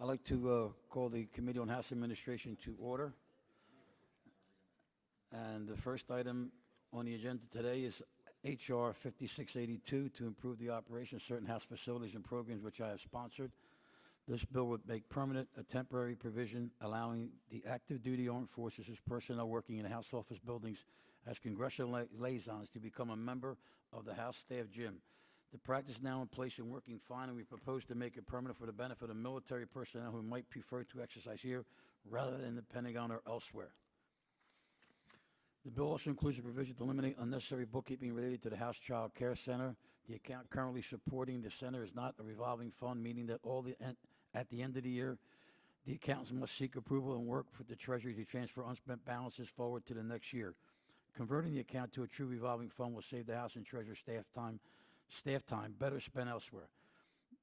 I'd like to call the Committee on House Administration to order. And the first item on the agenda today is H.R. 5682 to improve the operation of certain House facilities and programs which I have sponsored. This bill would make permanent a temporary provision allowing the active duty armed forces personnel working in House office buildings as congressional liaisons to become a member of the House staff gym. The practice now in place and working fine, and we propose to make it permanent for the benefit of military personnel who might prefer to exercise here rather than the Pentagon or elsewhere. The bill also includes a provision to eliminate unnecessary bookkeeping related to the House Child Care Center. The account currently supporting the center is not a revolving fund, meaning that at the end of the year, the accountants must seek approval and work for the Treasury to transfer unspent balances forward to the next year. Converting the account to a true revolving fund will save the House and Treasury staff time better spent elsewhere.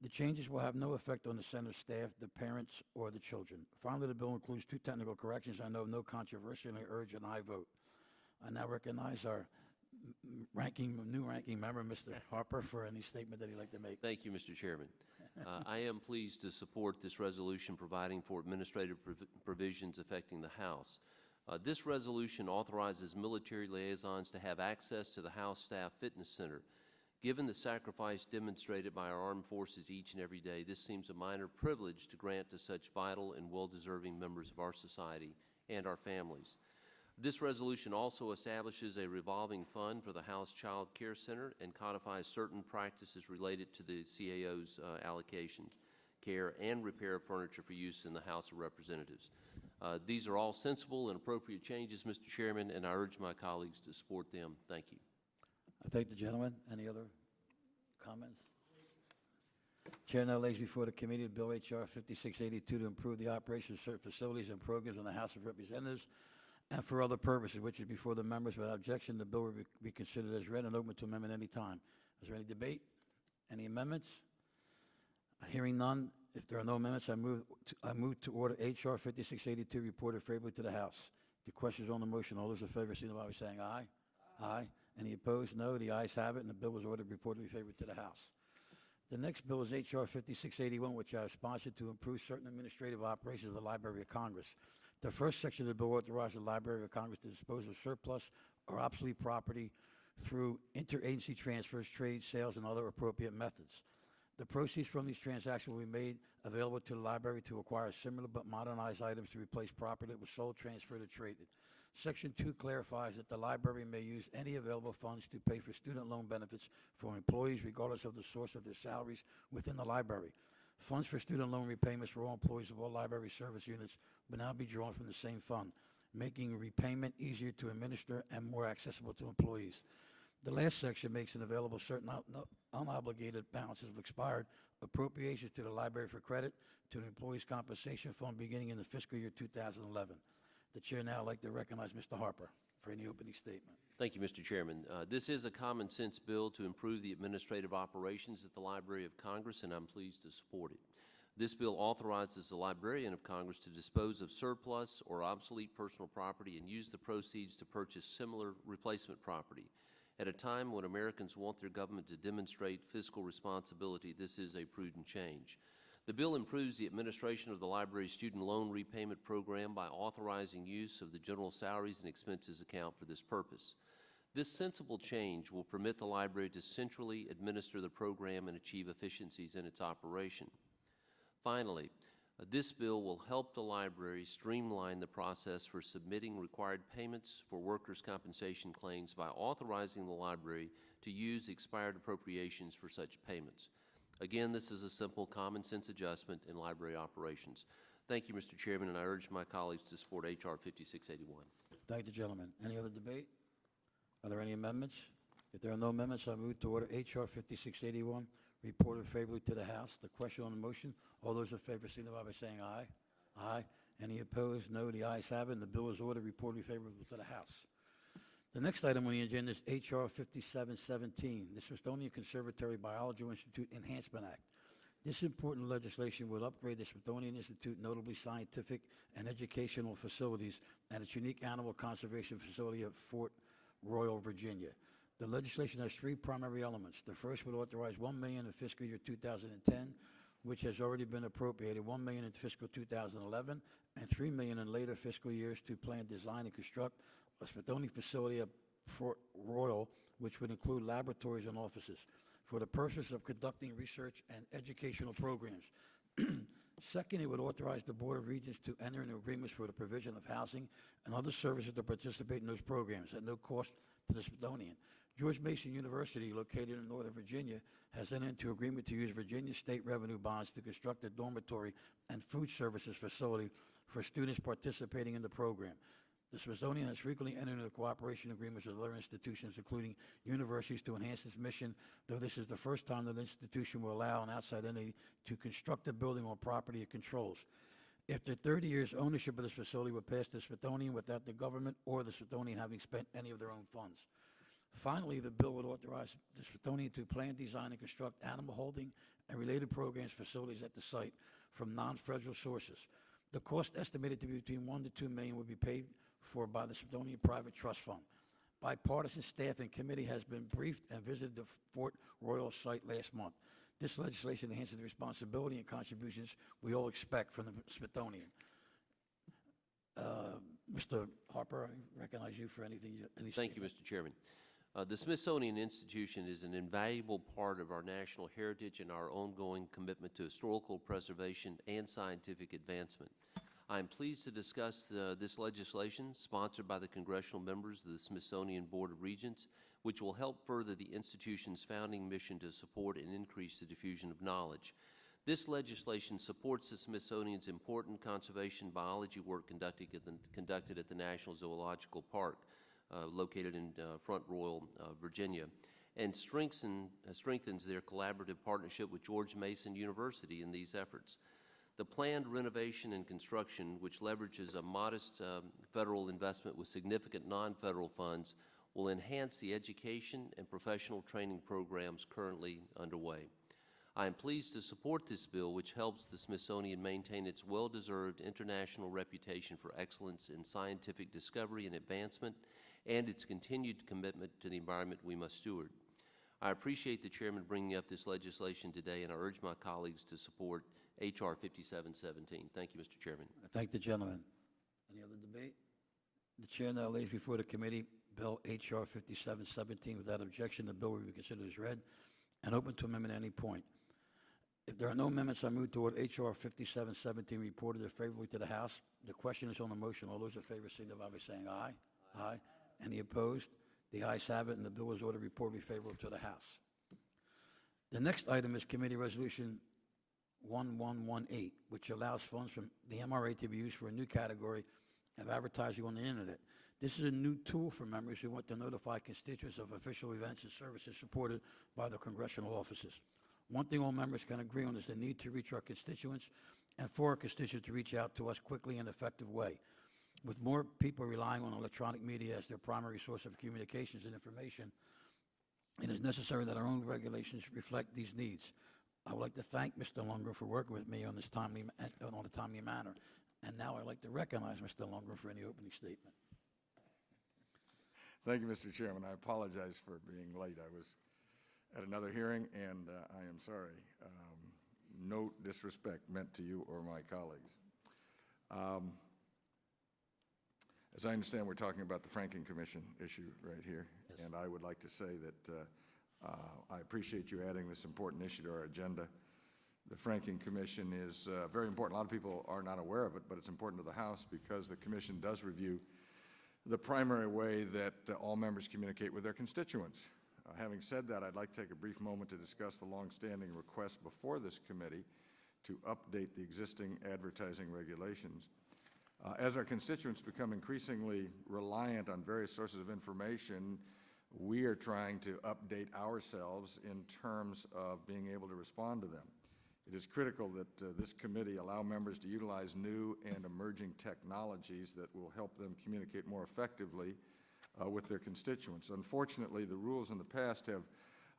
The changes will have no effect on the center staff, the parents, or the children. Finally, the bill includes two technical corrections. I know of no controversy, and I urge an aye vote. I now recognize our new ranking member, Mr. Harper, for any statement that he'd like to make. Thank you, Mr. Chairman. I am pleased to support this resolution providing for administrative provisions affecting the House. This resolution authorizes military liaisons to have access to the House Staff Fitness Center. Given the sacrifice demonstrated by our armed forces each and every day, this seems a minor privilege to grant to such vital and well-deserving members of our society and our families. This resolution also establishes a revolving fund for the House Child Care Center and codifies certain practices related to the CAO's allocation, care, and repair of furniture for use in the House of Representatives. These are all sensible and appropriate changes, Mr. Chairman, and I urge my colleagues to support them. Thank you. I thank the gentleman. Any other comments? Chair now lays before the committee Bill H.R. 5682 to improve the operation of certain facilities and programs in the House of Representatives and for other purposes, which is before the members. Without objection, the bill will be considered as read and open to amendment any time. Is there any debate? Any amendments? Hearing none, if there are no amendments, I move to order H.R. 5682 reported favorably to the House. The questions on the motion. All those in favor signify by saying aye. Aye. Any opposed? No. The ayes have it, and the bill was ordered reportedly favorably to the House. The next bill is H.R. 5681, which I have sponsored to improve certain administrative operations of the Library of Congress. The first section of the bill authorizes the Library of Congress to dispose of surplus or obsolete property through interagency transfers, trade, sales, and other appropriate methods. The proceeds from these transactions will be made available to the library to acquire similar but modernized items to replace property that was sold, transferred, or traded. Section 2 clarifies that the library may use any available funds to pay for student loan benefits for employees regardless of the source of their salaries within the library. Funds for student loan repayments for all employees of all library service units will now be drawn from the same fund, making repayment easier to administer and more accessible to employees. The last section makes it available certain unobligated balances of expired appropriations to the library for credit to the Employees' Compensation Fund beginning in the fiscal year 2011. The chair now would like to recognize Mr. Harper for any opening statement. Thank you, Mr. Chairman. This is a common sense bill to improve the administrative operations at the Library of Congress, and I'm pleased to support it. This bill authorizes the Librarian of Congress to dispose of surplus or obsolete personal property and use the proceeds to purchase similar replacement property. At a time when Americans want their government to demonstrate fiscal responsibility, this is a prudent change. The bill improves the administration of the library's student loan repayment program by authorizing use of the general salaries and expenses account for this purpose. This sensible change will permit the library to centrally administer the program and achieve efficiencies in its operation. Finally, this bill will help the library streamline the process for submitting required payments for workers' compensation claims by authorizing the library to use expired appropriations for such payments. Again, this is a simple common sense adjustment in library operations. Thank you, Mr. Chairman, and I urge my colleagues to support H.R. 5681. Thank the gentleman. Any other debate? Are there any amendments? If there are no amendments, I move to order H.R. 5681 reported favorably to the House. The question on the motion, all those in favor signify by saying aye. Aye. Any opposed? No. The ayes have it, and the bill is ordered reportedly favorable to the House. The next item on the agenda is H.R. 5717, the Smithsonian Conservatory Biological Institute Enhancement Act. This important legislation will upgrade the Smithsonian Institute, notably scientific and educational facilities, and its unique animal conservation facility at Fort Royal, Virginia. The legislation has three primary elements. The first would authorize $1 million in fiscal year 2010, which has already been appropriated, $1 million in fiscal 2011 and $3 million in later fiscal years to plan, design, and construct a Smithsonian facility at Fort Royal, which would include laboratories and offices, for the purpose of conducting research and educational programs. Second, it would authorize the Board of Regents to enter into agreements for the provision of housing and other services to participate in those programs at no cost to the Smithsonian. George Mason University, located in Northern Virginia, has entered into agreement to use Virginia state revenue bonds to construct a dormitory and food services facility for students participating in the program. The Smithsonian has frequently entered into cooperation agreements with other institutions, including universities, to enhance its mission, though this is the first time that an institution will allow an outside entity to construct a building on property it controls. After 30 years, ownership of this facility would pass to the Smithsonian without the government or the Smithsonian having spent any of their own funds. Finally, the bill would authorize the Smithsonian to plan, design, and construct animal holding and related programs facilities at the site from non-federal sources. The cost, estimated to be between $1 to $2 million, would be paid for by the Smithsonian Private Trust Fund. Bipartisan staff and committee has been briefed and visited the Fort Royal site last month. This legislation enhances the responsibility and contributions we all expect from the Smithsonian. Mr. Harper, I recognize you for anything. Thank you, Mr. Chairman. The Smithsonian Institution is an invaluable part of our national heritage and our ongoing commitment to historical preservation and scientific advancement. I am pleased to discuss this legislation sponsored by the congressional members of the Smithsonian Board of Regents, which will help further the institution's founding mission to support and increase the diffusion of knowledge. This legislation supports the Smithsonian's important conservation biology work conducted at the National Zoological Park, located in Front Royal, Virginia, and strengthens their collaborative partnership with George Mason University in these efforts. The planned renovation and construction, which leverages a modest federal investment with significant non-federal funds, will enhance the education and professional training programs currently underway. I am pleased to support this bill, which helps the Smithsonian maintain its well-deserved international reputation for excellence in scientific discovery and advancement, and its continued commitment to the environment we must steward. I appreciate the Chairman bringing up this legislation today, and I urge my colleagues to support H.R. 5717. Thank you, Mr. Chairman. I thank the gentleman. Any other debate? The chair now lays before the committee Bill H.R. 5717. Without objection, the bill will be considered as read and open to amendment at any point. If there are no amendments, I move toward H.R. 5717 reported favorably to the House. The question is on the motion. All those in favor signify by saying aye. Aye. Any opposed? The ayes have it, and the bill is ordered reportedly favorable to the House. The next item is Committee Resolution 1118, which allows funds from the MRA to be used for a new category of advertising on the Internet. This is a new tool for members who want to notify constituents of official events and services supported by the congressional offices. One thing all members can agree on is the need to reach our constituents and for our constituents to reach out to us quickly and effective way. With more people relying on electronic media as their primary source of communications and information, it is necessary that our own regulations reflect these needs. I would like to thank Mr. Longworth for working with me on a timely manner. And now I'd like to recognize Mr. Longworth for any opening statement. Thank you, Mr. Chairman. I apologize for being late. I was at another hearing, and I am sorry. No disrespect meant to you or my colleagues. As I understand, we're talking about the Franking Commission issue right here, yes. And I would like to say that I appreciate you adding this important issue to our agenda. The Franking Commission is very important. A lot of people are not aware of it, but it's important to the House because the Commission does review the primary way that all members communicate with their constituents. Having said that, I'd like to take a brief moment to discuss the longstanding request before this committee to update the existing advertising regulations. As our constituents become increasingly reliant on various sources of information, we are trying to update ourselves in terms of being able to respond to them. It is critical that this committee allow members to utilize new and emerging technologies that will help them communicate more effectively with their constituents. Unfortunately, the rules in the past have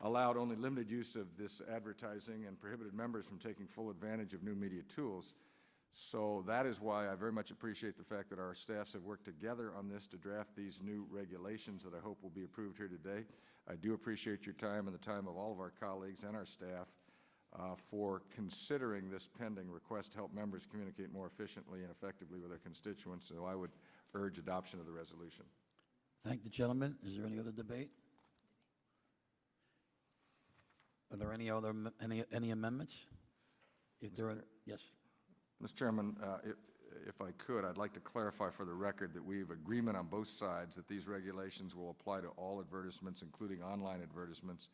allowed only limited use of this advertising and prohibited members from taking full advantage of new media tools. So that is why I very much appreciate the fact that our staffs have worked together on this to draft these new regulations that I hope will be approved here today. I do appreciate your time and the time of all of our colleagues and our staff for considering this pending request to help members communicate more efficiently and effectively with their constituents. So I would urge adoption of the resolution. Thank the gentleman. Is there any other debate? Are there any other, any amendments? If there are, yes. Mr. Chairman, if I could, I'd like to clarify for the record that we have agreement on both sides that these regulations will apply to all advertisements, including online advertisements,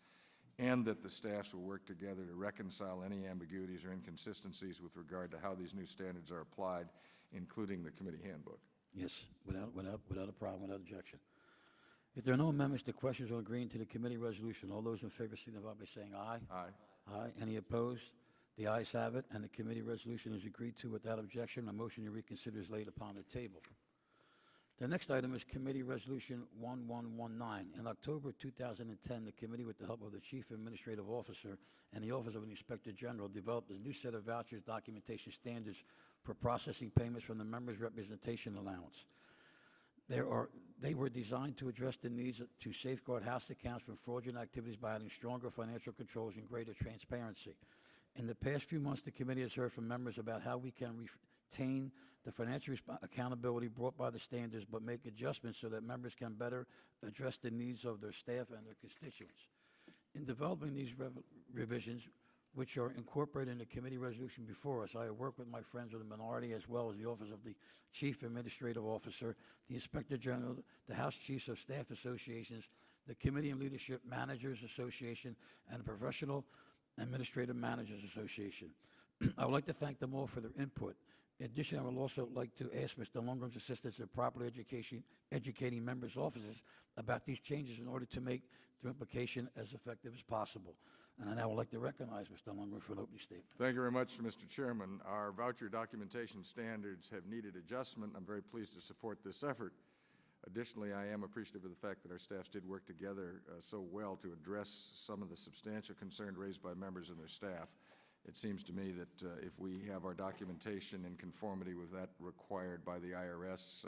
and that the staffs will work together to reconcile any ambiguities or inconsistencies with regard to how these new standards are applied, including the committee handbook. Yes, without a problem, without objection. If there are no amendments to questions or agreeing to the committee resolution, all those in favor signify by saying aye. Aye. Aye. Any opposed? The ayes have it, and the committee resolution is agreed to without objection. A motion to reconsider is laid upon the table. The next item is Committee Resolution 1119. In October 2010, the committee, with the help of the Chief Administrative Officer and the Office of the Inspector General, developed a new set of vouchers documentation standards for processing payments from the Members' Representation Allowance. They were designed to address the needs to safeguard House accounts from fraudulent activities by adding stronger financial controls and greater transparency. In the past few months, the committee has heard from members about how we can retain the financial accountability brought by the standards, but make adjustments so that members can better address the needs of their staff and their constituents. In developing these revisions, which are incorporated in the committee resolution before us, I have worked with my friends of the minority as well as the Office of the Chief Administrative Officer, the Inspector General, the House Chiefs of Staff Associations, the Committee and Leadership Managers Association, and the Professional Administrative Managers Association. I would like to thank them all for their input. In addition, I would also like to ask Mr. Longworth's assistance in properly educating members' offices about these changes in order to make their implication as effective as possible. And I now would like to recognize Mr. Longworth for an opening statement. Thank you very much, Mr. Chairman. Our voucher documentation standards have needed adjustment. I'm very pleased to support this effort. Additionally, I am appreciative of the fact that our staffs did work together so well to address some of the substantial concern raised by members and their staff. It seems to me that if we have our documentation in conformity with that required by the IRS,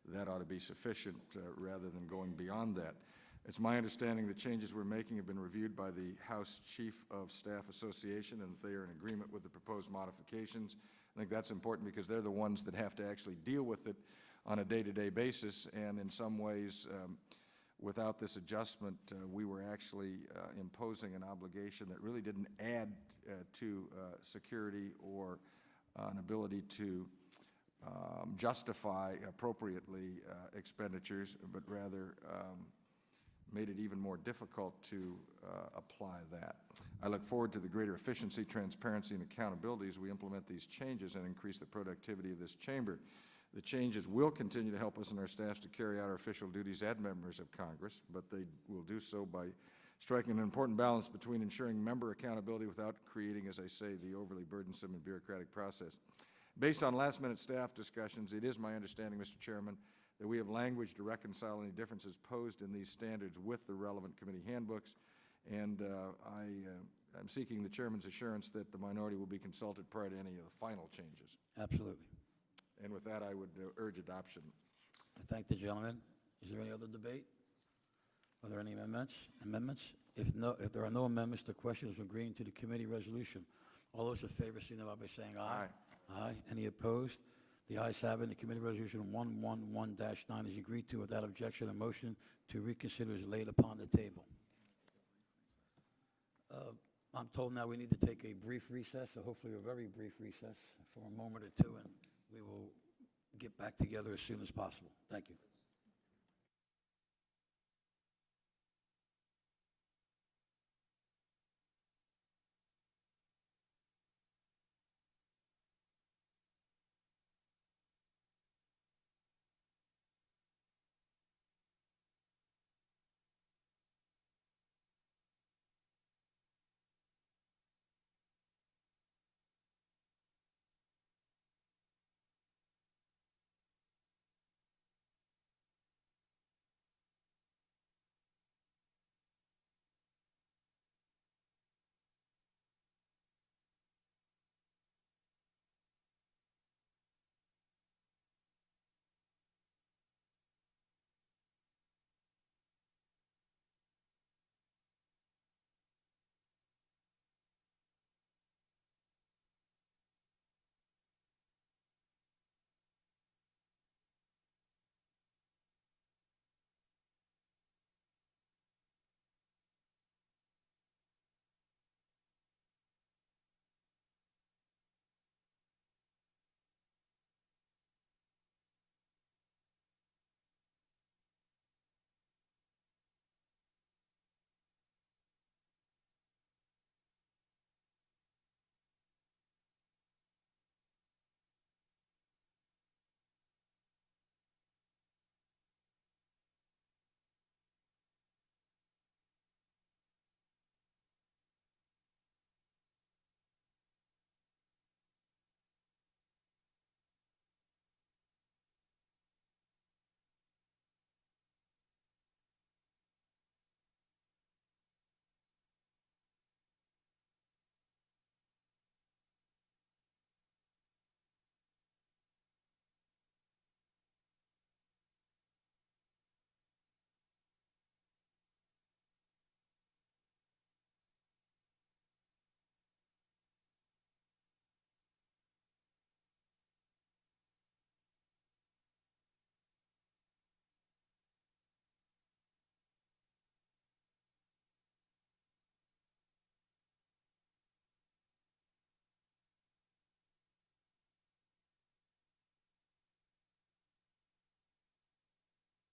that ought to be sufficient rather than going beyond that. It's my understanding the changes we're making have been reviewed by the House Chief of Staff Association and that they are in agreement with the proposed modifications. I think that's important because they're the ones that have to actually deal with it on a day-to-day basis, and in some ways, without this adjustment, we were actually imposing an obligation that really didn't add to security or an ability to justify appropriately expenditures, but rather made it even more difficult to apply that. I look forward to the greater efficiency, transparency, and accountability as we implement these changes and increase the productivity of this chamber. The changes will continue to help us and our staffs to carry out our official duties as members of Congress, but they will do so by striking an important balance between ensuring member accountability without creating, as I say, the overly burdensome and bureaucratic process. Based on last-minute staff discussions, it is my understanding, Mr. Chairman, that we have language to reconcile any differences posed in these standards with the relevant committee handbooks, and I'm seeking the Chairman's assurance that the minority will be consulted prior to any of the final changes. Absolutely. And with that, I would urge adoption. I thank the gentleman. Is there any other debate? Are there any amendments? If there are no amendments, the question is agreeing to the committee resolution. All those in favor signify by saying aye. Aye. Any opposed? The ayes have it. The committee resolution 111-9 is agreed to without objection. A motion to reconsider is laid upon the table. I'm told now we need to take a brief recess, so hopefully a very brief recess for a moment or two, and we will get back together as soon as possible. Thank you.